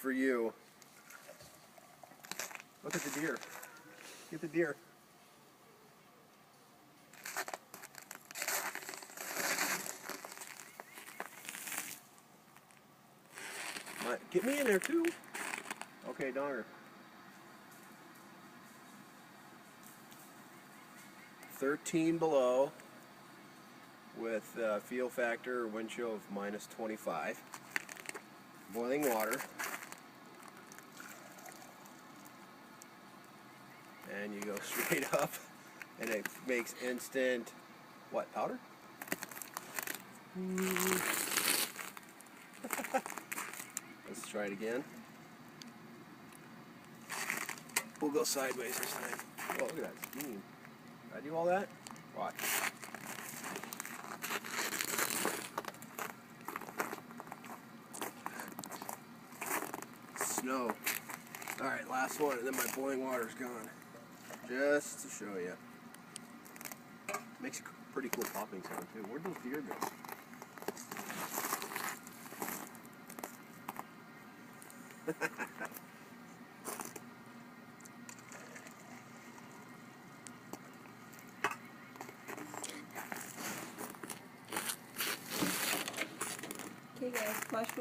for you. Look at the deer. Get the deer. Get me in there too. Okay, donger. 13 below with feel factor wind chill of -25. Boiling water. And you go straight up and it makes instant, what, powder? Let's try it again. We'll go sideways this time. Oh, look at that steam. Did I do all that? Watch. Snow. Alright, last one, and then my boiling water's gone. Just to show you. Makes a pretty cool popping sound too. Where'd those deer go? Okay guys, flash